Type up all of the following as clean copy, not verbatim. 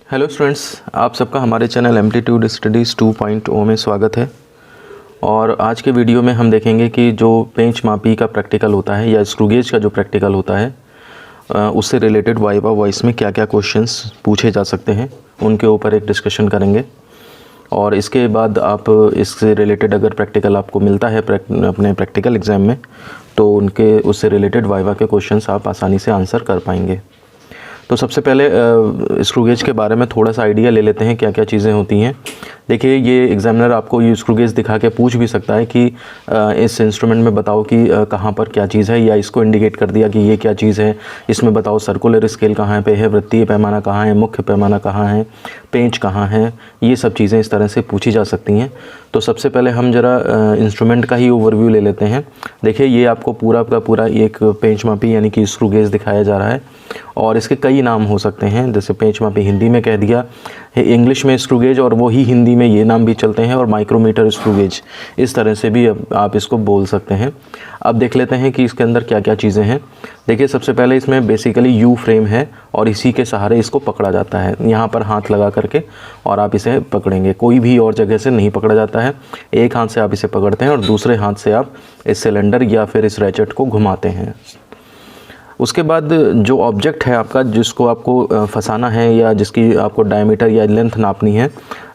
Hello students, आप सबका हमारे चैनल एम्पलीट्यूड स्टडीज़ 2.0 में स्वागत है। और आज के वीडियो में हम देखेंगे कि जो पेंच मापी का प्रैक्टिकल होता है या स्क्रू गेज का जो प्रैक्टिकल होता है उससे रिलेटेड वाइवा वॉइस में क्या क्या क्वेश्चंस पूछे जा सकते हैं, उनके ऊपर एक डिस्कशन करेंगे। और इसके बाद आप इससे रिलेटेड अगर प्रैक्टिकल आपको मिलता है अपने प्रैक्टिकल एग्ज़ाम में, तो उससे रिलेटेड वाइवा के क्वेश्चंस आप आसानी से आंसर कर पाएंगे। तो सबसे पहले स्क्रू गेज के बारे में थोड़ा सा आइडिया ले लेते हैं, क्या क्या चीज़ें होती हैं। देखिए, ये एग्जामिनर आपको ये स्क्रू गेज दिखा के पूछ भी सकता है कि इस इंस्ट्रूमेंट में बताओ कि कहाँ पर क्या चीज़ है, या इसको इंडिकेट कर दिया कि ये क्या चीज़ है, इसमें बताओ सर्कुलर स्केल कहाँ पे है, वृत्तीय पैमाना कहाँ है, मुख्य पैमाना कहाँ है, पेंच कहाँ है। ये सब चीज़ें इस तरह से पूछी जा सकती हैं। तो सबसे पहले हम ज़रा इंस्ट्रूमेंट का ही ओवरव्यू ले लेते हैं। देखिए, ये आपको पूरा का पूरा एक पेंच मापी यानी कि स्क्रू गेज दिखाया जा रहा है, और इसके कई नाम हो सकते हैं। जैसे पेंच मापी हिंदी में कह दिया है, इंग्लिश में स्क्रू गेज, और वही हिंदी में ये नाम भी चलते हैं, और माइक्रोमीटर स्क्रू गेज, इस तरह से भी आप इसको बोल सकते हैं। अब देख लेते हैं कि इसके अंदर क्या क्या चीज़ें हैं। देखिए, सबसे पहले इसमें बेसिकली यू फ्रेम है, और इसी के सहारे इसको पकड़ा जाता है, यहाँ पर हाथ लगा करके, और आप इसे पकड़ेंगे। कोई भी और जगह से नहीं पकड़ा जाता है। एक हाथ से आप इसे पकड़ते हैं और दूसरे हाथ से आप इस सिलेंडर या फिर इस रैचेट को घुमाते हैं। उसके बाद जो ऑब्जेक्ट है आपका, जिसको आपको फंसाना है या जिसकी आपको डायमीटर या लेंथ नापनी है,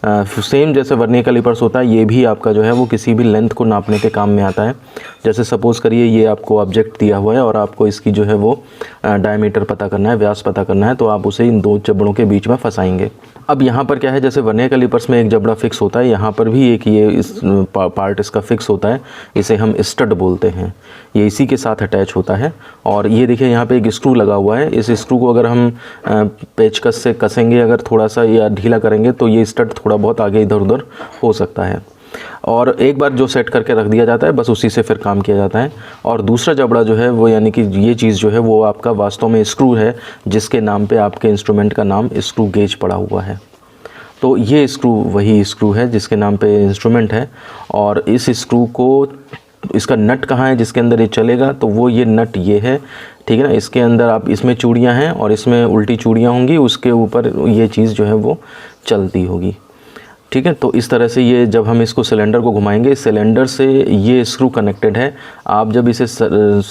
सेम जैसे वर्नियर कैलिपर्स होता है, ये भी आपका जो है वो किसी भी लेंथ को नापने के काम में आता है। जैसे सपोज़ करिए ये आपको ऑब्जेक्ट दिया हुआ है और आपको इसकी जो है वो डायमीटर पता करना है, व्यास पता करना है, तो आप उसे इन दो जबड़ों के बीच में फंसाएंगे। अब यहाँ पर क्या है, जैसे वर्नियर कैलिपर्स में एक जबड़ा फिक्स होता है, यहाँ पर भी एक ये इस पार्ट इसका फिक्स होता है, इसे हम स्टड बोलते हैं। ये इसी के साथ अटैच होता है। और ये देखिए, यहाँ पे एक स्क्रू लगा हुआ है। इस स्क्रू को अगर हम पेचकस से कसेंगे, अगर थोड़ा सा या ढीला करेंगे, तो ये स्टड थोड़ा बहुत आगे इधर उधर हो सकता है। और एक बार जो सेट करके रख दिया जाता है, बस उसी से फिर काम किया जाता है। और दूसरा जबड़ा जो है वो, यानी कि ये चीज़ जो है वो आपका वास्तव में स्क्रू है, जिसके नाम पे आपके इंस्ट्रूमेंट का नाम स्क्रू गेज पड़ा हुआ है। तो ये स्क्रू वही स्क्रू है जिसके नाम पे इंस्ट्रूमेंट है। और इस स्क्रू को, इसका नट कहाँ है जिसके अंदर ये चलेगा, तो वो ये नट ये है, ठीक है ना। इसके अंदर आप, इसमें चूड़ियाँ हैं और इसमें उल्टी चूड़ियाँ होंगी, उसके ऊपर ये चीज़ जो है वो चलती होगी, ठीक है। तो इस तरह से ये, जब हम इसको सिलेंडर को घुमाएंगे, सिलेंडर से ये स्क्रू कनेक्टेड है। आप जब इसे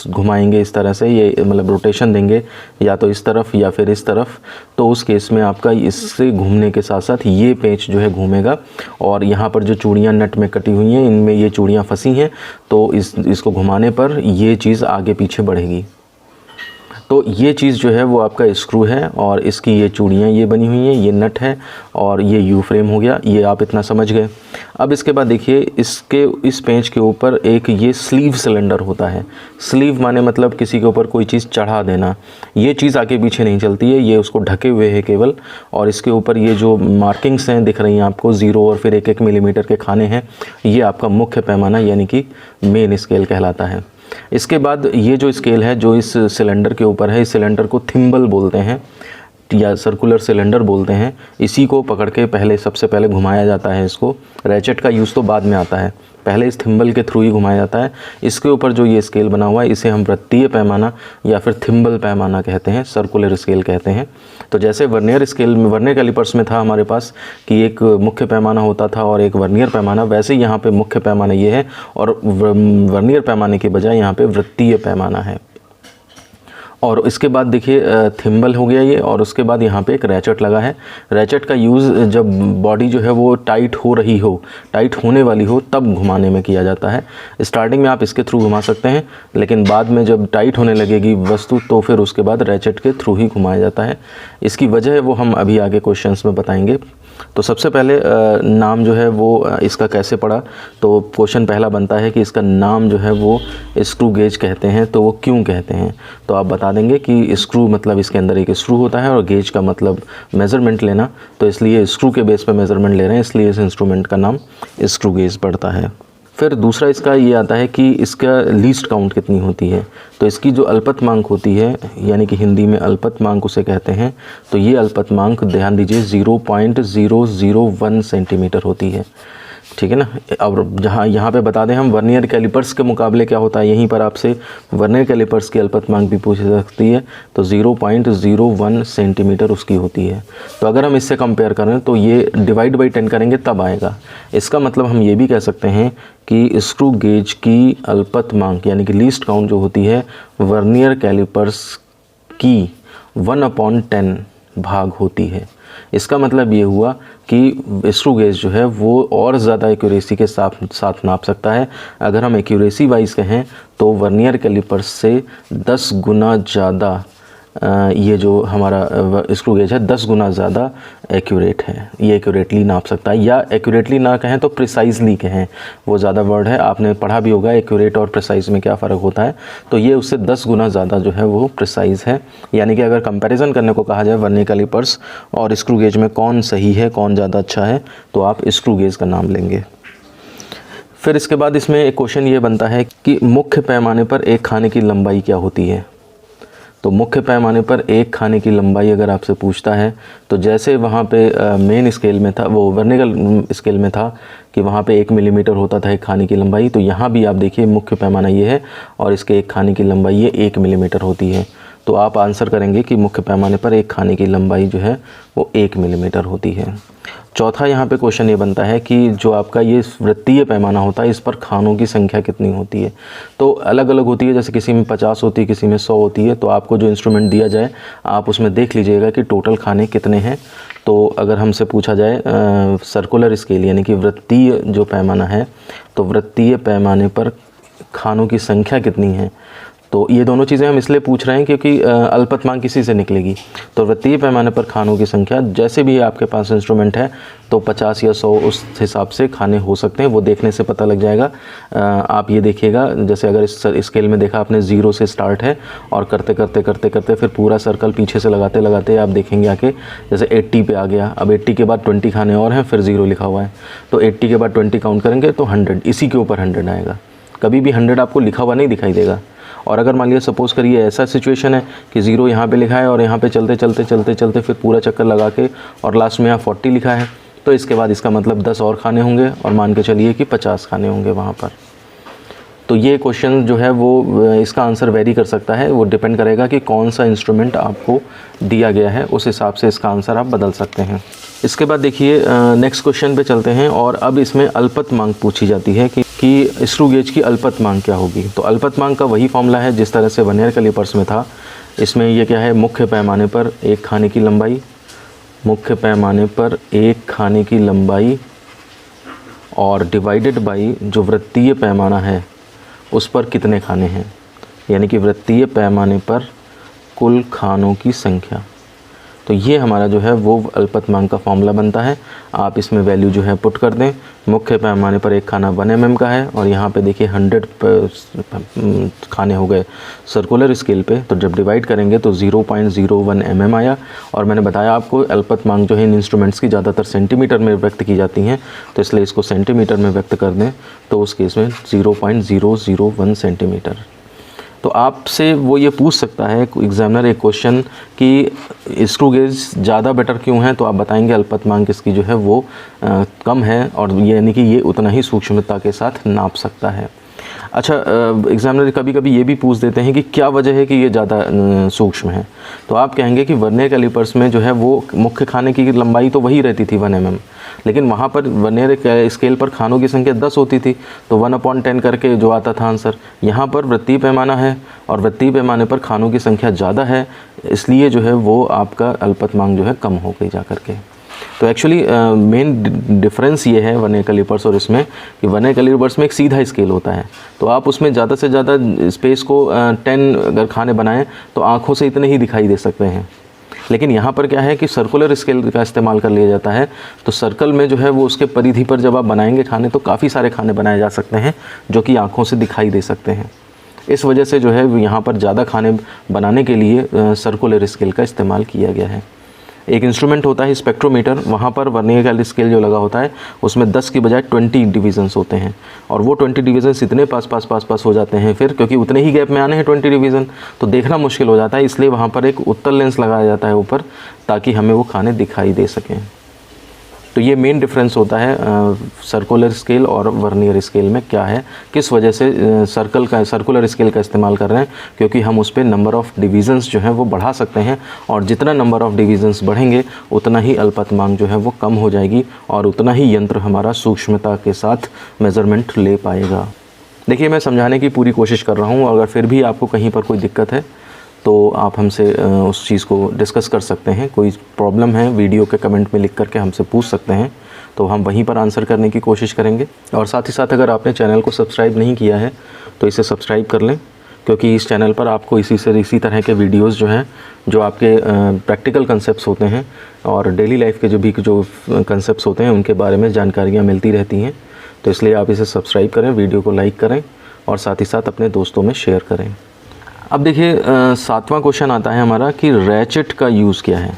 घुमाएंगे इस तरह से, ये मतलब रोटेशन देंगे या तो इस तरफ या फिर इस तरफ, तो उस केस में आपका इससे घूमने के साथ साथ ये पेंच जो है घूमेगा। और यहाँ पर जो चूड़ियाँ नट में कटी हुई हैं, इनमें ये चूड़ियाँ फंसी हैं, तो इसको घुमाने पर ये चीज़ आगे पीछे बढ़ेगी। तो ये चीज़ जो है वो आपका स्क्रू है, और इसकी ये चूड़ियाँ ये बनी हुई हैं, ये नट है, और ये यू फ्रेम हो गया। ये आप इतना समझ गए। अब इसके बाद देखिए, इस पेंच के ऊपर एक ये स्लीव सिलेंडर होता है। स्लीव माने मतलब किसी के ऊपर कोई चीज़ चढ़ा देना। ये चीज़ आगे पीछे नहीं चलती है, ये उसको ढके हुए है केवल। और इसके ऊपर ये जो मार्किंग्स हैं दिख रही हैं आपको, 0 और फिर 1-1 मिलीमीटर के खाने हैं, ये आपका मुख्य पैमाना यानी कि मेन स्केल कहलाता है। इसके बाद ये जो स्केल है जो इस सिलेंडर के ऊपर है, इस सिलेंडर को थिम्बल बोलते हैं या सर्कुलर सिलेंडर बोलते हैं। इसी को पकड़ के सबसे पहले घुमाया जाता है इसको। रैचेट का यूज़ तो बाद में आता है, पहले इस थिम्बल के थ्रू ही घुमाया जाता है। इसके ऊपर जो ये स्केल बना हुआ है, इसे हम वृत्तीय पैमाना या फिर थिम्बल पैमाना कहते हैं, सर्कुलर स्केल कहते हैं। तो जैसे वर्नियर स्केल में, वर्नियर कैलिपर्स में था हमारे पास कि एक मुख्य पैमाना होता था और एक वर्नियर पैमाना, वैसे यहाँ पे मुख्य पैमाना ये है, और वर्नियर पैमाने के बजाय यहाँ पे वृत्तीय पैमाना है। और इसके बाद देखिए, थिम्बल हो गया ये, और उसके बाद यहाँ पे एक रैचेट लगा है। रैचेट का यूज़ जब बॉडी जो है वो टाइट हो रही हो, टाइट होने वाली हो, तब घुमाने में किया जाता है। स्टार्टिंग में आप इसके थ्रू घुमा सकते हैं, लेकिन बाद में जब टाइट होने लगेगी वस्तु, तो फिर उसके बाद रैचेट के थ्रू ही घुमाया जाता है। इसकी वजह है वो हम अभी आगे क्वेश्चंस में बताएंगे। तो सबसे पहले नाम जो है वो इसका कैसे पड़ा, तो क्वेश्चन पहला बनता है कि इसका नाम जो है वो स्क्रू गेज कहते हैं, तो वो क्यों कहते हैं। तो आप बता देंगे कि स्क्रू मतलब इसके अंदर एक स्क्रू होता है, और गेज का मतलब मेज़रमेंट लेना, तो इसलिए स्क्रू के बेस पे मेज़रमेंट ले रहे हैं, इसलिए इस इंस्ट्रूमेंट का नाम स्क्रू गेज पड़ता है। फिर दूसरा इसका ये आता है कि इसका लीस्ट काउंट कितनी होती है। तो इसकी जो अल्पतमांक होती है, यानी कि हिंदी में अल्पतमांक उसे कहते हैं, तो ये अल्पतमांक ध्यान दीजिए 0.001 सेंटीमीटर होती है। ठीक है ना। अब जहाँ यहाँ पे बता दें हम वर्नियर कैलिपर्स के मुकाबले क्या होता है, यहीं पर आपसे वर्नियर कैलिपर्स की अल्पतमांक भी पूछ सकती है, तो 0.01 सेंटीमीटर उसकी होती है। तो अगर हम इससे कंपेयर करें तो ये डिवाइड बाई 10 करेंगे तब आएगा। इसका मतलब हम ये भी कह सकते हैं कि स्क्रू गेज की अल्पतमांक यानी कि लीस्ट काउंट जो होती है वर्नियर कैलिपर्स की 1/10 भाग होती है। इसका मतलब ये हुआ कि स्क्रू गेज जो है वो और ज़्यादा एक्यूरेसी के साथ नाप सकता है। अगर हम एक्यूरेसी वाइज कहें तो वर्नियर कैलिपर्स से 10 गुना ज़्यादा ये जो हमारा स्क्रू गेज है 10 गुना ज़्यादा एक्यूरेट है, ये एक्यूरेटली नाप सकता है। या एक्यूरेटली ना कहें तो प्रिसाइजली कहें, वो ज़्यादा वर्ड है, आपने पढ़ा भी होगा एक्यूरेट और प्रिसाइज में क्या फ़र्क होता है। तो ये उससे 10 गुना ज़्यादा जो है वो प्रिसाइज है। यानी कि अगर कंपैरिजन करने को कहा जाए वर्नियर कैलिपर्स और स्क्रू गेज में कौन सही है, कौन ज़्यादा अच्छा है, तो आप स्क्रू गेज का नाम लेंगे। फिर इसके बाद इसमें एक क्वेश्चन ये बनता है कि मुख्य पैमाने पर एक खाने की लंबाई क्या होती है। तो मुख्य पैमाने पर एक खाने की लंबाई अगर आपसे पूछता है तो जैसे वहाँ पे मेन स्केल में था, वो वर्निकल स्केल में था कि वहाँ पे 1 मिलीमीटर होता था एक खाने की लंबाई, तो यहाँ भी आप देखिए मुख्य पैमाना ये है और इसके एक खाने की लंबाई ये 1 मिलीमीटर होती है। तो आप आंसर करेंगे कि मुख्य पैमाने पर एक खाने की लंबाई जो है वो 1 मिलीमीटर होती है। चौथा यहाँ पे क्वेश्चन ये बनता है कि जो आपका ये वृत्तीय पैमाना होता है इस पर खानों की संख्या कितनी होती है। तो अलग अलग होती है, जैसे किसी में 50 होती है, किसी में 100 होती है। तो आपको जो इंस्ट्रूमेंट दिया जाए आप उसमें देख लीजिएगा कि टोटल खाने कितने हैं। तो अगर हमसे पूछा जाए सर्कुलर स्केल यानी कि वृत्तीय जो पैमाना है, तो वृत्तीय पैमाने पर खानों की संख्या कितनी है, तो ये दोनों चीज़ें हम इसलिए पूछ रहे हैं क्योंकि अल्पतमांक इसी से निकलेगी। तो वृत्तीय पैमाने पर खानों की संख्या जैसे भी आपके पास इंस्ट्रूमेंट है तो 50 या 100 उस हिसाब से खाने हो सकते हैं, वो देखने से पता लग जाएगा। आप ये देखिएगा, जैसे अगर इस स्केल में देखा आपने 0 से स्टार्ट है और करते करते करते करते फिर पूरा सर्कल पीछे से लगाते लगाते आप देखेंगे आके जैसे 80 पे आ गया। अब 80 के बाद 20 खाने और हैं, फिर 0 लिखा हुआ है, तो 80 के बाद 20 काउंट करेंगे तो 100, इसी के ऊपर 100 आएगा। कभी भी 100 आपको लिखा हुआ नहीं दिखाई देगा। और अगर मान लिया सपोज़ करिए ऐसा सिचुएशन है कि 0 यहाँ पे लिखा है और यहाँ पे चलते चलते चलते चलते फिर पूरा चक्कर लगा के और लास्ट में यहाँ 40 लिखा है, तो इसके बाद इसका मतलब 10 और खाने होंगे और मान के चलिए कि 50 खाने होंगे वहाँ पर। तो ये क्वेश्चन जो है वो इसका आंसर वेरी कर सकता है, वो डिपेंड करेगा कि कौन सा इंस्ट्रूमेंट आपको दिया गया है, उस हिसाब से इसका आंसर आप बदल सकते हैं। इसके बाद देखिए नेक्स्ट क्वेश्चन पे चलते हैं और अब इसमें अल्पतमांक पूछी जाती है कि स्क्रू गेज की अल्पतमांक क्या होगी। तो अल्पतमांक का वही फॉर्मूला है जिस तरह से वर्नियर कैलिपर्स में था। इसमें ये क्या है, मुख्य पैमाने पर एक खाने की लंबाई, मुख्य पैमाने पर एक खाने की लंबाई और डिवाइडेड बाई जो वृत्तीय पैमाना है उस पर कितने खाने हैं, यानी कि वृत्तीय पैमाने पर कुल खानों की संख्या। तो ये हमारा जो है वो अल्पतमांक का फॉर्मूला बनता है। आप इसमें वैल्यू जो है पुट कर दें। मुख्य पैमाने पर एक खाना 1 mm का है और यहाँ पे देखिए 100 खाने हो गए सर्कुलर स्केल पे, तो जब डिवाइड करेंगे तो 0.01 mm आया। और मैंने बताया आपको अल्पतमांक जो है इन इंस्ट्रूमेंट्स की ज़्यादातर सेंटीमीटर में व्यक्त की जाती हैं, तो इसलिए इसको सेंटीमीटर में व्यक्त कर दें तो उस केस में 0.001 सेंटीमीटर। तो आपसे वो ये पूछ सकता है एग्जामिनर एक क्वेश्चन कि स्क्रू गेज ज़्यादा बेटर क्यों है, तो आप बताएंगे अल्पतमांक इसकी जो है वो कम है और ये यानी कि ये उतना ही सूक्ष्मता के साथ नाप सकता है। अच्छा, एग्जामिनर कभी कभी ये भी पूछ देते हैं कि क्या वजह है कि ये ज़्यादा सूक्ष्म है, तो आप कहेंगे कि वर्नियर कैलिपर्स में जो है वो मुख्य खाने की लंबाई तो वही रहती थी 1 mm, लेकिन वहाँ पर वर्नियर स्केल पर खानों की संख्या 10 होती थी, तो 1/10 करके जो आता था आंसर। यहाँ पर वृत्तीय पैमाना है और वृत्तीय पैमाने पर खानों की संख्या ज़्यादा है, इसलिए जो है वो आपका अल्पतमांक जो है कम हो गई जा करके। तो एक्चुअली मेन डिफरेंस ये है वर्नियर कैलिपर्स और इसमें कि वर्नियर कैलिपर्स में एक सीधा स्केल होता है, तो आप उसमें ज़्यादा से ज़्यादा स्पेस को 10 अगर खाने बनाएं तो आँखों से इतने ही दिखाई दे सकते हैं। लेकिन यहाँ पर क्या है कि सर्कुलर स्केल का इस्तेमाल कर लिया जाता है, तो सर्कल में जो है वो उसके परिधि पर जब आप बनाएंगे खाने तो काफ़ी सारे खाने बनाए जा सकते हैं जो कि आँखों से दिखाई दे सकते हैं। इस वजह से जो है यहाँ पर ज़्यादा खाने बनाने के लिए सर्कुलर स्केल का इस्तेमाल किया गया है। एक इंस्ट्रूमेंट होता है स्पेक्ट्रोमीटर, वहाँ पर वर्नियर कैलिपर्स स्केल जो लगा होता है उसमें 10 की बजाय 20 डिवीजन्स होते हैं और वो 20 डिवीजन्स इतने पास हो जाते हैं फिर, क्योंकि उतने ही गैप में आने हैं 20 डिवीज़न, तो देखना मुश्किल हो जाता है। इसलिए वहाँ पर एक उत्तल लेंस लगाया जाता है ऊपर, ताकि हमें वो खाने दिखाई दे सकें। तो ये मेन डिफरेंस होता है सर्कुलर स्केल और वर्नियर स्केल में क्या है, किस वजह से सर्कुलर स्केल का इस्तेमाल कर रहे हैं, क्योंकि हम उस पर नंबर ऑफ़ डिवीज़न्स जो हैं वो बढ़ा सकते हैं, और जितना नंबर ऑफ़ डिवीज़न्स बढ़ेंगे उतना ही अल्पतमांक जो है वो कम हो जाएगी और उतना ही यंत्र हमारा सूक्ष्मता के साथ मेज़रमेंट ले पाएगा। देखिए, मैं समझाने की पूरी कोशिश कर रहा हूँ, अगर फिर भी आपको कहीं पर कोई दिक्कत है तो आप हमसे उस चीज़ को डिस्कस कर सकते हैं। कोई प्रॉब्लम है वीडियो के कमेंट में लिख करके हमसे पूछ सकते हैं, तो हम वहीं पर आंसर करने की कोशिश करेंगे। और साथ ही साथ अगर आपने चैनल को सब्सक्राइब नहीं किया है तो इसे सब्सक्राइब कर लें, क्योंकि इस चैनल पर आपको इसी तरह के वीडियोज़ जो हैं, जो आपके प्रैक्टिकल कंसेप्ट्स होते हैं और डेली लाइफ के जो कंसेप्ट्स होते हैं उनके बारे में जानकारियाँ मिलती रहती हैं। तो इसलिए आप इसे सब्सक्राइब करें, वीडियो को लाइक करें और साथ ही साथ अपने दोस्तों में शेयर करें। अब देखिए, 7वां क्वेश्चन आता है हमारा कि रैचेट का यूज़ क्या है।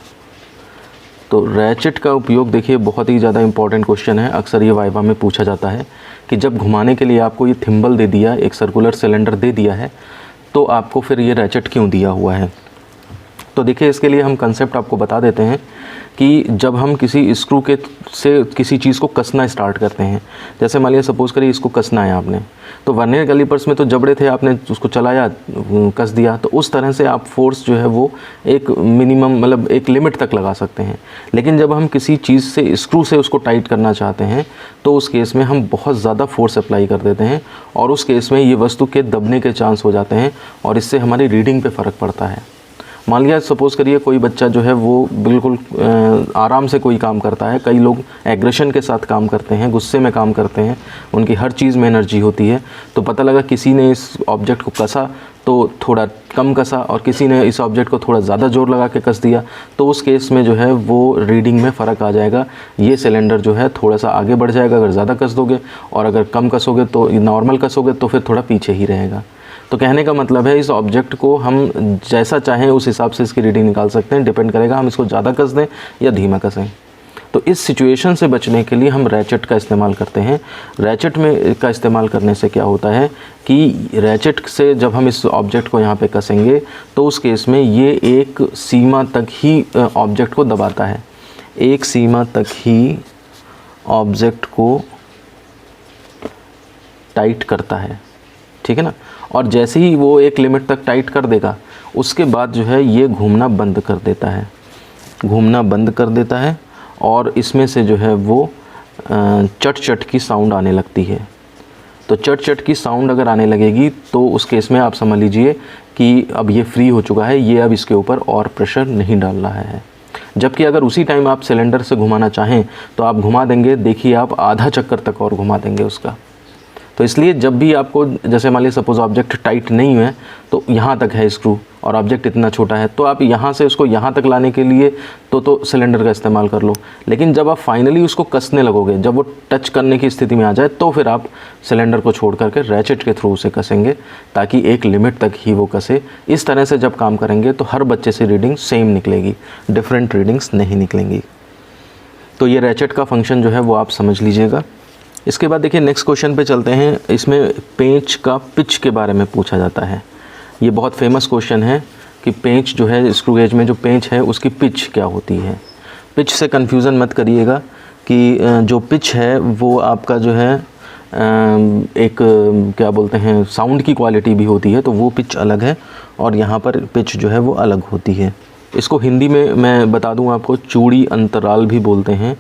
तो रैचेट का उपयोग देखिए बहुत ही ज़्यादा इंपॉर्टेंट क्वेश्चन है। अक्सर ये वाइवा में पूछा जाता है कि जब घुमाने के लिए आपको ये थिम्बल दे दिया, एक सर्कुलर सिलेंडर दे दिया है, तो आपको फिर ये रैचेट क्यों दिया हुआ है। तो देखिए, इसके लिए हम कंसेप्ट आपको बता देते हैं कि जब हम किसी स्क्रू के से किसी चीज़ को कसना स्टार्ट करते हैं, जैसे मान लिया सपोज़ करिए इसको कसना है आपने, तो वर्नियर कैलिपर्स में तो जबड़े थे, आपने उसको चलाया, कस दिया, तो उस तरह से आप फोर्स जो है वो एक मिनिमम मतलब एक लिमिट तक लगा सकते हैं। लेकिन जब हम किसी चीज़ से स्क्रू से उसको टाइट करना चाहते हैं तो उस केस में हम बहुत ज़्यादा फोर्स अप्लाई कर देते हैं और उस केस में ये वस्तु के दबने के चांस हो जाते हैं और इससे हमारी रीडिंग पे फ़र्क पड़ता है। मान लिया सपोज़ करिए कोई बच्चा जो है वो बिल्कुल आराम से कोई काम करता है, कई लोग एग्रेशन के साथ काम करते हैं, गुस्से में काम करते हैं, उनकी हर चीज़ में एनर्जी होती है, तो पता लगा किसी ने इस ऑब्जेक्ट को कसा तो थोड़ा कम कसा और किसी ने इस ऑब्जेक्ट को थोड़ा ज़्यादा जोर लगा के कस दिया, तो उस केस में जो है वो रीडिंग में फ़र्क आ जाएगा। ये सिलेंडर जो है थोड़ा सा आगे बढ़ जाएगा अगर ज़्यादा कस दोगे, और अगर कम कसोगे तो नॉर्मल कसोगे तो फिर थोड़ा पीछे ही रहेगा। तो कहने का मतलब है इस ऑब्जेक्ट को हम जैसा चाहें उस हिसाब से इसकी रीडिंग निकाल सकते हैं, डिपेंड करेगा हम इसको ज़्यादा कस दें या धीमा कसें। तो इस सिचुएशन से बचने के लिए हम रैचेट का इस्तेमाल करते हैं। रैचेट में का इस्तेमाल करने से क्या होता है कि रैचेट से जब हम इस ऑब्जेक्ट को यहाँ पे कसेंगे तो उस केस में ये एक सीमा तक ही ऑब्जेक्ट को दबाता है, एक सीमा तक ही ऑब्जेक्ट को टाइट करता है, ठीक है ना। और जैसे ही वो एक लिमिट तक टाइट कर देगा उसके बाद जो है ये घूमना बंद कर देता है, घूमना बंद कर देता है और इसमें से जो है वो चट चट की साउंड आने लगती है। तो चट चट की साउंड अगर आने लगेगी तो उस केस में आप समझ लीजिए कि अब ये फ्री हो चुका है, ये अब इसके ऊपर और प्रेशर नहीं डाल रहा है। जबकि अगर उसी टाइम आप सिलेंडर से घुमाना चाहें तो आप घुमा देंगे, देखिए आप आधा चक्कर तक और घुमा देंगे उसका। तो इसलिए जब भी आपको, जैसे मान लीजिए सपोज़ ऑब्जेक्ट टाइट नहीं है तो यहाँ तक है स्क्रू और ऑब्जेक्ट इतना छोटा है, तो आप यहाँ से उसको यहाँ तक लाने के लिए तो सिलेंडर का इस्तेमाल कर लो। लेकिन जब आप फाइनली उसको कसने लगोगे, जब वो टच करने की स्थिति में आ जाए, तो फिर आप सिलेंडर को छोड़ करके रैचेट के थ्रू उसे कसेंगे ताकि एक लिमिट तक ही वो कसे। इस तरह से जब काम करेंगे तो हर बच्चे से रीडिंग सेम निकलेगी, डिफरेंट रीडिंग्स नहीं निकलेंगी। तो ये रैचेट का फंक्शन जो है वो आप समझ लीजिएगा। इसके बाद देखिए नेक्स्ट क्वेश्चन पे चलते हैं। इसमें पेंच का पिच के बारे में पूछा जाता है। ये बहुत फेमस क्वेश्चन है कि पेंच जो है, स्क्रू गेज में जो पेंच है उसकी पिच क्या होती है। पिच से कन्फ्यूज़न मत करिएगा कि जो पिच है वो आपका जो है एक क्या बोलते हैं साउंड की क्वालिटी भी होती है, तो वो पिच अलग है और यहाँ पर पिच जो है वो अलग होती है। इसको हिंदी में मैं बता दूँ आपको, चूड़ी अंतराल भी बोलते हैं।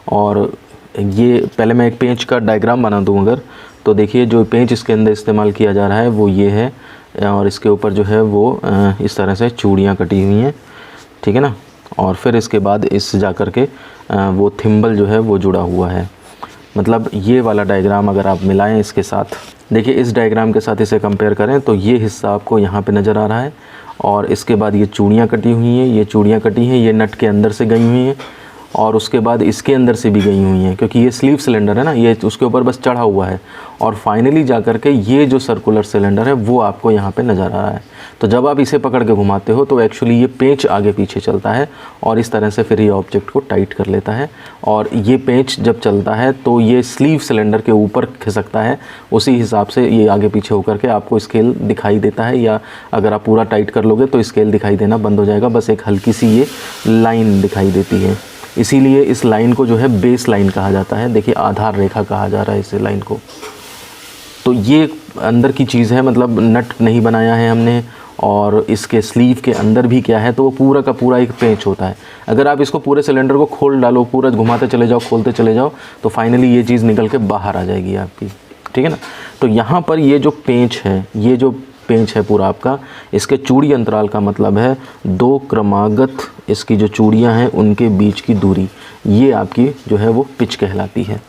और ये पहले मैं एक पेंच का डायग्राम बना दूँ अगर, तो देखिए जो पेंच इसके अंदर इस्तेमाल किया जा रहा है वो ये है और इसके ऊपर जो है वो इस तरह से चूड़ियाँ कटी हुई हैं, ठीक है ना। और फिर इसके बाद इस जा कर के वो थिम्बल जो है वो जुड़ा हुआ है। मतलब ये वाला डायग्राम अगर आप मिलाएं इसके साथ, देखिए इस डायग्राम के साथ इसे कंपेयर करें तो ये हिस्सा आपको यहाँ पे नज़र आ रहा है और इसके बाद ये चूड़ियाँ कटी हुई हैं, ये चूड़ियाँ कटी हैं, ये नट के अंदर से गई हुई हैं और उसके बाद इसके अंदर से भी गई हुई हैं, क्योंकि ये स्लीव सिलेंडर है ना, ये उसके ऊपर बस चढ़ा हुआ है। और फाइनली जा कर के ये जो सर्कुलर सिलेंडर है वो आपको यहाँ पे नज़र आ रहा है। तो जब आप इसे पकड़ के घुमाते हो तो एक्चुअली ये पेंच आगे पीछे चलता है और इस तरह से फिर ये ऑब्जेक्ट को टाइट कर लेता है। और ये पेंच जब चलता है तो ये स्लीव सिलेंडर के ऊपर खिसकता है, उसी हिसाब से ये आगे पीछे होकर के आपको स्केल दिखाई देता है। या अगर आप पूरा टाइट कर लोगे तो स्केल दिखाई देना बंद हो जाएगा, बस एक हल्की सी ये लाइन दिखाई देती है। इसीलिए इस लाइन को जो है बेस लाइन कहा जाता है। देखिए आधार रेखा कहा जा रहा है इस लाइन को। तो ये अंदर की चीज़ है, मतलब नट नहीं बनाया है हमने, और इसके स्लीव के अंदर भी क्या है, तो वो पूरा का पूरा एक पेंच होता है। अगर आप इसको पूरे सिलेंडर को खोल डालो, पूरा घुमाते चले जाओ, खोलते चले जाओ, तो फाइनली ये चीज़ निकल के बाहर आ जाएगी आपकी, ठीक है ना। तो यहाँ पर ये जो पेंच है, ये जो पेंच है पूरा आपका, इसके चूड़ी अंतराल का मतलब है 2 क्रमागत इसकी जो चूड़ियाँ हैं उनके बीच की दूरी, ये आपकी जो है वो पिच कहलाती है।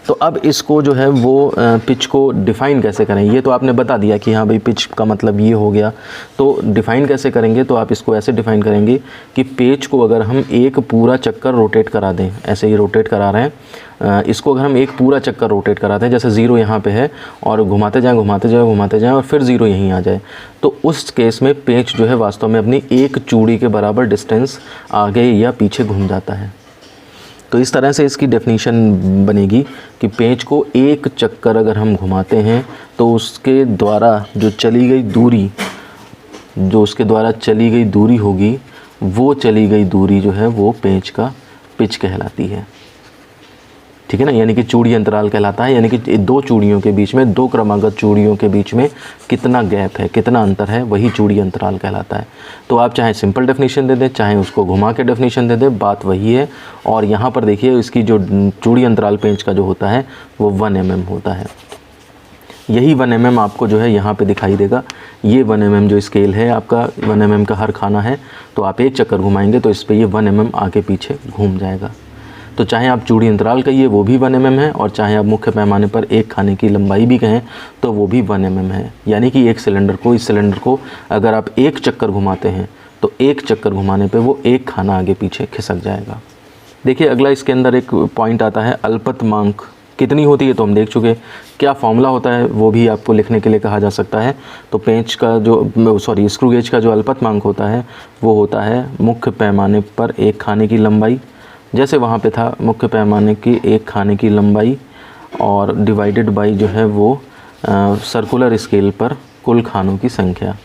तो अब इसको जो है वो पिच को डिफ़ाइन कैसे करें, ये तो आपने बता दिया कि हाँ भाई पिच का मतलब ये हो गया। तो डिफ़ाइन कैसे करेंगे, तो आप इसको ऐसे डिफ़ाइन करेंगे कि पेच को अगर हम एक पूरा चक्कर रोटेट करा दें, ऐसे ही रोटेट करा रहे हैं, इसको अगर हम एक पूरा चक्कर रोटेट कराते हैं, जैसे 0 यहाँ पे है और घुमाते जाएँ घुमाते जाएँ घुमाते जाएँ और फिर 0 यहीं आ जाए, तो उस केस में पेच जो है वास्तव में अपनी एक चूड़ी के बराबर डिस्टेंस आगे या पीछे घूम जाता है। तो इस तरह से इसकी डेफिनीशन बनेगी कि पेंच को एक चक्कर अगर हम घुमाते हैं तो उसके द्वारा जो चली गई दूरी, जो उसके द्वारा चली गई दूरी होगी, वो चली गई दूरी जो है वो पेंच का पिच कहलाती है, ठीक है ना। यानी कि चूड़ी अंतराल कहलाता है, यानी कि 2 चूड़ियों के बीच में, 2 क्रमागत चूड़ियों के बीच में कितना गैप है, कितना अंतर है, वही चूड़ी अंतराल कहलाता है। तो आप चाहे सिंपल डेफिनेशन दे दें, चाहे उसको घुमा के डेफिनेशन दे दें, बात वही है। और यहाँ पर देखिए इसकी जो चूड़ी अंतराल पेंच का जो होता है वो 1 mm होता है। यही 1 mm आपको जो है यहाँ पे दिखाई देगा। ये 1 mm जो स्केल है आपका, 1 mm का हर खाना है, तो आप एक चक्कर घुमाएंगे तो इस पर ये 1 mm आगे पीछे घूम जाएगा। तो चाहे आप चूड़ी अंतराल कहिए वो भी 1 mm है, और चाहे आप मुख्य पैमाने पर एक खाने की लंबाई भी कहें तो वो भी 1 mm है। यानी कि एक सिलेंडर को, इस सिलेंडर को अगर आप एक चक्कर घुमाते हैं तो एक चक्कर घुमाने पे वो एक खाना आगे पीछे खिसक जाएगा। देखिए अगला इसके अंदर एक पॉइंट आता है, अल्पतमांक कितनी होती है तो हम देख चुके। क्या फॉर्मूला होता है वो भी आपको लिखने के लिए कहा जा सकता है। तो पेंच का जो स्क्रू गेज का जो अल्पतमांक होता है वो होता है मुख्य पैमाने पर एक खाने की लंबाई, जैसे वहाँ पे था मुख्य पैमाने की एक खाने की लंबाई, और डिवाइडेड बाई जो है वो सर्कुलर स्केल पर कुल खानों की संख्या,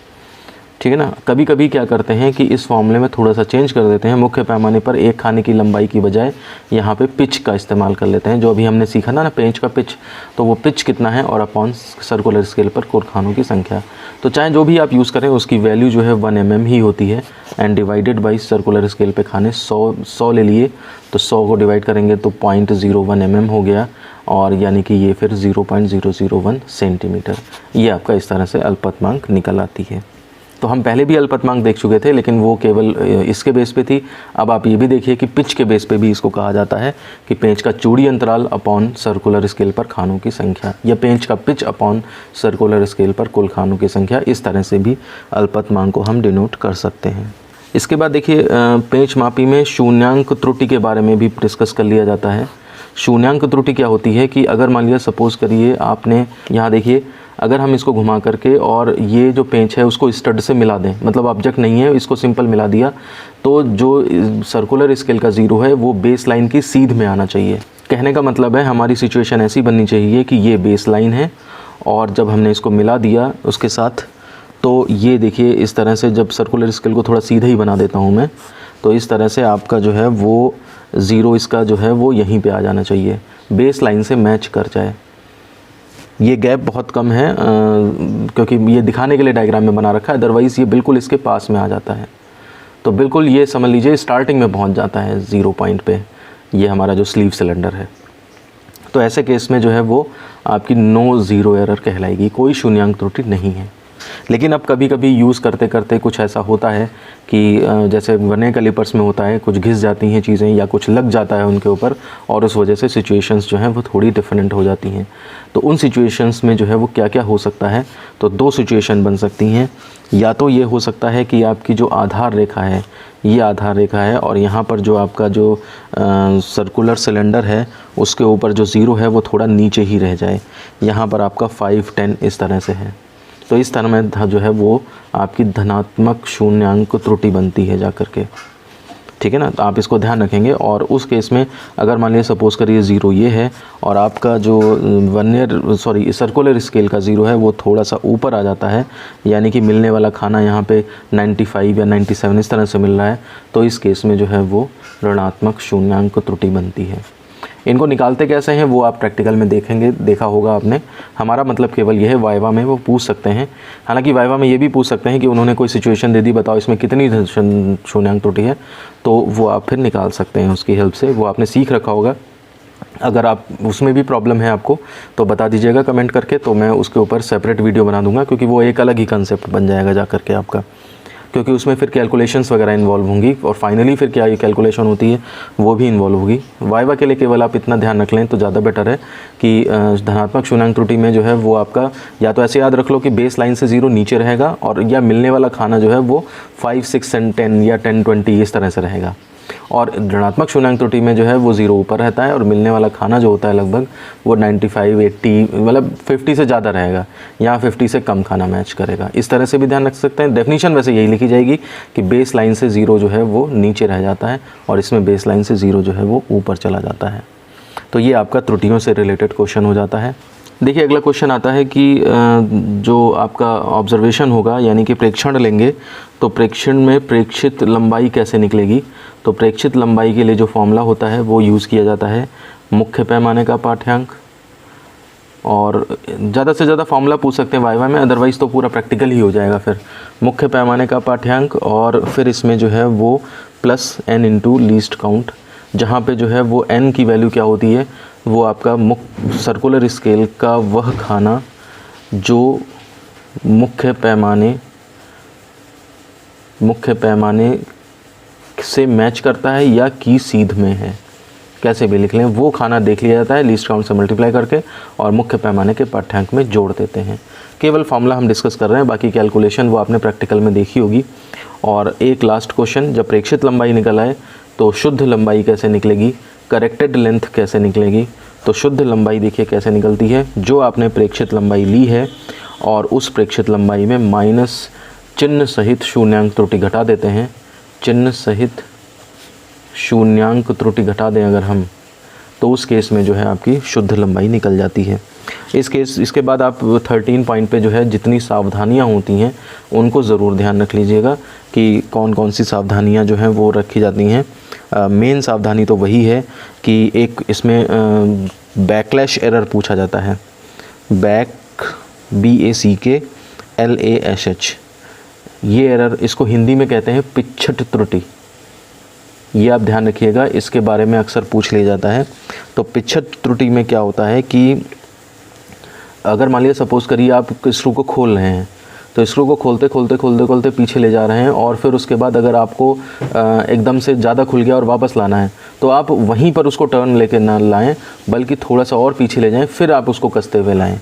ठीक है ना। कभी कभी क्या करते हैं कि इस फॉर्मूले में थोड़ा सा चेंज कर देते हैं, मुख्य पैमाने पर एक खाने की लंबाई की बजाय यहाँ पे पिच का इस्तेमाल कर लेते हैं। जो अभी हमने सीखा ना पेंच का पिच, तो वो पिच कितना है और अपॉन सर्कुलर स्केल पर कुल खानों की संख्या। तो चाहे जो भी आप यूज़ करें उसकी वैल्यू जो है 1 mm ही होती है, and divided by circular scale पे खाने 100 ले लिए, तो 100 को डिवाइड करेंगे तो 0.01 mm हो गया, और यानी कि ये फिर 0.001 सेंटीमीटर। ये आपका इस तरह से अल्पतमांक निकल आती है। तो हम पहले भी अल्पतमांक देख चुके थे, लेकिन वो केवल इसके बेस पे थी। अब आप ये भी देखिए कि पिच के बेस पे भी इसको कहा जाता है कि पेंच का चूड़ी अंतराल अपॉन सर्कुलर स्केल पर खानों की संख्या, या पेंच का पिच अपॉन सर्कुलर स्केल पर कुल खानों की संख्या। इस तरह से भी अल्पतमांक को हम डिनोट कर सकते हैं। इसके बाद देखिए पेंच मापी में शून्यांक त्रुटि के बारे में भी डिस्कस कर लिया जाता है। शून्यांक त्रुटि क्या होती है कि अगर मान लिया सपोज़ करिए आपने यहाँ देखिए, अगर हम इसको घुमा करके और ये जो पेंच है उसको स्टड से मिला दें, मतलब ऑब्जेक्ट नहीं है, इसको सिंपल मिला दिया, तो जो सर्कुलर स्केल का 0 है वो बेस लाइन की सीध में आना चाहिए। कहने का मतलब है हमारी सिचुएशन ऐसी बननी चाहिए कि ये बेस लाइन है, और जब हमने इसको मिला दिया उसके साथ, तो ये देखिए इस तरह से, जब सर्कुलर स्केल को थोड़ा सीधा ही बना देता हूँ मैं, तो इस तरह से आपका जो है वो 0 इसका जो है वो यहीं पे आ जाना चाहिए, बेस लाइन से मैच कर जाए। ये गैप बहुत कम है क्योंकि ये दिखाने के लिए डायग्राम में बना रखा है, अदरवाइज़ ये बिल्कुल इसके पास में आ जाता है। तो बिल्कुल ये समझ लीजिए स्टार्टिंग में पहुंच जाता है 0 पॉइंट पे, ये हमारा जो स्लीव सिलेंडर है। तो ऐसे केस में जो है वो आपकी नो ज़ीरो एरर कहलाएगी, कोई शून्यांक त्रुटि नहीं है। लेकिन अब कभी कभी यूज़ करते करते कुछ ऐसा होता है कि जैसे वर्नियर कैलिपर्स में होता है, कुछ घिस जाती हैं चीज़ें या कुछ लग जाता है उनके ऊपर, और उस वजह से सिचुएशंस जो हैं वो थोड़ी डिफरेंट हो जाती हैं। तो उन सिचुएशंस में जो है वो क्या क्या हो सकता है, तो 2 सिचुएशन बन सकती हैं। या तो ये हो सकता है कि आपकी जो आधार रेखा है, ये आधार रेखा है, और यहाँ पर जो आपका जो सर्कुलर सिलेंडर है उसके ऊपर जो 0 है वो थोड़ा नीचे ही रह जाए, यहाँ पर आपका 5, 10 इस तरह से है। तो इस तरह में जो है वो आपकी धनात्मक शून्यांक त्रुटि बनती है जा कर के, ठीक है ना। तो आप इसको ध्यान रखेंगे। और उस केस में अगर मान लीजिए सपोज़ करिए 0 ये है और आपका जो वर्नियर सर्कुलर स्केल का 0 है वो थोड़ा सा ऊपर आ जाता है, यानी कि मिलने वाला खाना यहाँ पे 95 या 97 इस तरह से मिल रहा है, तो इस केस में जो है वो ऋणात्मक शून्यांक त्रुटि बनती है। इनको निकालते कैसे हैं वो आप प्रैक्टिकल में देखेंगे, देखा होगा आपने। हमारा मतलब केवल ये है वाइवा में वो पूछ सकते हैं। हालांकि वाइवा में ये भी पूछ सकते हैं कि उन्होंने कोई सिचुएशन दे दी, बताओ इसमें कितनी शून्यांक त्रुटि है, तो वो आप फिर निकाल सकते हैं उसकी हेल्प से। वो आपने सीख रखा होगा। अगर आप उसमें भी प्रॉब्लम है आपको तो बता दीजिएगा कमेंट करके, तो मैं उसके ऊपर सेपरेट वीडियो बना दूंगा, क्योंकि वो एक अलग ही कंसेप्ट बन जाएगा जा करके आपका, क्योंकि उसमें फिर कैलकुलेशंस वगैरह इन्वॉल्व होंगी और फाइनली फिर क्या ये कैलकुलेशन होती है वो भी इन्वॉल्व होगी। वाइवा के लिए केवल आप इतना ध्यान रख लें तो ज़्यादा बेटर है कि धनात्मक शून्यांक त्रुटि में जो है वो आपका या तो ऐसे याद रख लो कि बेस लाइन से 0 नीचे रहेगा और या मिलने वाला खाना जो है वो 5, 6 एंड 10 या 10, 20 इस तरह से रहेगा। और ऋणात्मक शून्यांक त्रुटि में जो है वो 0 ऊपर रहता है और मिलने वाला खाना जो होता है लगभग वो 95, 80 मतलब 50 से ज़्यादा रहेगा या 50 से कम खाना मैच करेगा। इस तरह से भी ध्यान रख सकते हैं। डेफिनीशन वैसे यही लिखी जाएगी कि बेस लाइन से 0 जो है वो नीचे रह जाता है और इसमें बेस लाइन से 0 जो है वो ऊपर चला जाता है। तो ये आपका त्रुटियों से रिलेटेड क्वेश्चन हो जाता है। देखिए अगला क्वेश्चन आता है कि जो आपका ऑब्जर्वेशन होगा यानी कि प्रेक्षण लेंगे तो प्रेक्षण में प्रेक्षित लंबाई कैसे निकलेगी। तो प्रेक्षित लंबाई के लिए जो फॉर्मूला होता है वो यूज़ किया जाता है मुख्य पैमाने का पाठ्यांक, और ज़्यादा से ज़्यादा फॉर्मूला पूछ सकते हैं वाइवा में, अदरवाइज़ तो पूरा प्रैक्टिकल ही हो जाएगा। फिर मुख्य पैमाने का पाठ्यांक और फिर इसमें जो है वो plus n into least count, जहाँ पे जो है वो n की वैल्यू क्या होती है वो आपका सर्कुलर स्केल का वह खाना जो मुख्य पैमाने से मैच करता है या की सीध में है, कैसे भी लिख लें, वो खाना देख लिया जाता है लीस्ट काउंट से मल्टीप्लाई करके और मुख्य पैमाने के पाठ्यांक में जोड़ देते हैं। केवल फॉर्मूला हम डिस्कस कर रहे हैं, बाकी कैलकुलेशन वो आपने प्रैक्टिकल में देखी होगी। और एक लास्ट क्वेश्चन, जब प्रेक्षित लंबाई निकल आए तो शुद्ध लंबाई कैसे निकलेगी, करेक्टेड लेंथ कैसे निकलेगी। तो शुद्ध लंबाई देखिए कैसे निकलती है, जो आपने प्रेक्षित लंबाई ली है और उस प्रेक्षित लंबाई में माइनस चिन्ह सहित शून्यांक त्रुटि घटा देते हैं। चिन्ह सहित शून्यांक त्रुटि घटा दें अगर हम, तो उस केस में जो है आपकी शुद्ध लंबाई निकल जाती है। इसके बाद आप 13 पॉइंट पे जो है जितनी सावधानियां होती हैं उनको ज़रूर ध्यान रख लीजिएगा कि कौन कौन सी सावधानियां जो हैं वो रखी जाती हैं। मेन सावधानी तो वही है कि एक इसमें बैकलैश एरर पूछा जाता है, BACKLASH, ये एरर, इसको हिंदी में कहते हैं पिछट त्रुटि। ये आप ध्यान रखिएगा, इसके बारे में अक्सर पूछ लिया जाता है। तो पिछट त्रुटि में क्या होता है कि अगर मान लीजिए सपोज़ करिए आप स्क्रू को खोल रहे हैं, तो स्क्रू को खोलते पीछे ले जा रहे हैं और फिर उसके बाद अगर आपको एकदम से ज़्यादा खुल गया और वापस लाना है तो आप वहीं पर उसको टर्न लेके ना लाएं, बल्कि थोड़ा सा और पीछे ले जाएं, फिर आप उसको कसते हुए लाएं।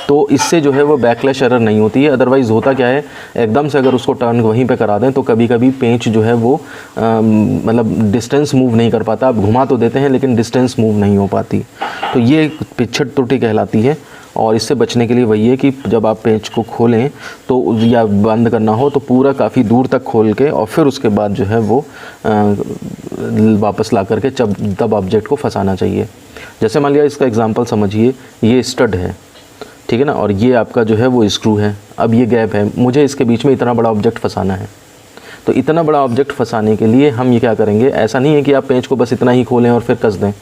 तो इससे जो है वो बैकलैश एरर नहीं होती है। अदरवाइज़ होता क्या है, एकदम से अगर उसको टर्न वहीं पे करा दें तो कभी कभी पेंच जो है वो मतलब डिस्टेंस मूव नहीं कर पाता। आप घुमा तो देते हैं लेकिन डिस्टेंस मूव नहीं हो पाती, तो ये पिछट त्रुटि कहलाती है। और इससे बचने के लिए वही है कि जब आप पेंच को खोलें तो या बंद करना हो तो पूरा काफ़ी दूर तक खोल के और फिर उसके बाद जो है वो वापस ला करके तब ऑब्जेक्ट को फंसाना चाहिए। जैसे मान लिया इसका एग्जांपल समझिए, ये स्टड है, ठीक है ना, और ये आपका जो है वो स्क्रू है। अब ये गैप है, मुझे इसके बीच में इतना बड़ा ऑब्जेक्ट फंसाना है। तो इतना बड़ा ऑब्जेक्ट फंसाने के लिए हम ये क्या करेंगे, ऐसा नहीं है कि आप पेंच को बस इतना ही खोलें और फिर कस दें,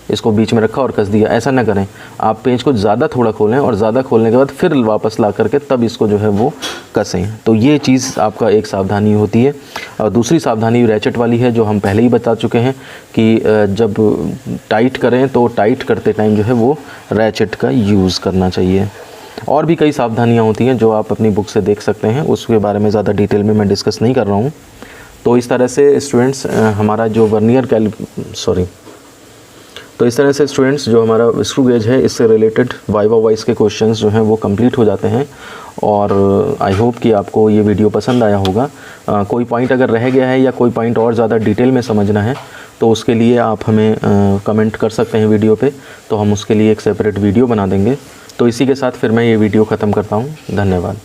इसको बीच में रखा और कस दिया, ऐसा ना करें। आप पेंच को ज़्यादा थोड़ा खोलें और ज़्यादा खोलने के बाद फिर वापस ला करके तब इसको जो है वो कसें। तो ये चीज़ आपका एक सावधानी होती है। और दूसरी सावधानी रैचेट वाली है, जो हम पहले ही बता चुके हैं कि जब टाइट करें तो टाइट करते टाइम जो है वो रैचेट का यूज़ करना चाहिए। और भी कई सावधानियाँ होती हैं जो आप अपनी बुक से देख सकते हैं, उसके बारे में ज़्यादा डिटेल में मैं डिस्कस नहीं कर रहा हूँ। तो इस तरह से स्टूडेंट्स हमारा जो इस तरह से स्टूडेंट्स जो हमारा स्क्रू गेज है इससे रिलेटेड वाइवा वाइज के क्वेश्चंस जो हैं वो कंप्लीट हो जाते हैं। और आई होप कि आपको ये वीडियो पसंद आया होगा। कोई पॉइंट अगर रह गया है या कोई पॉइंट और ज़्यादा डिटेल में समझना है तो उसके लिए आप हमें कमेंट कर सकते हैं वीडियो पे, तो हम उसके लिए एक सेपरेट वीडियो बना देंगे। तो इसी के साथ फिर मैं ये वीडियो ख़त्म करता हूँ। धन्यवाद।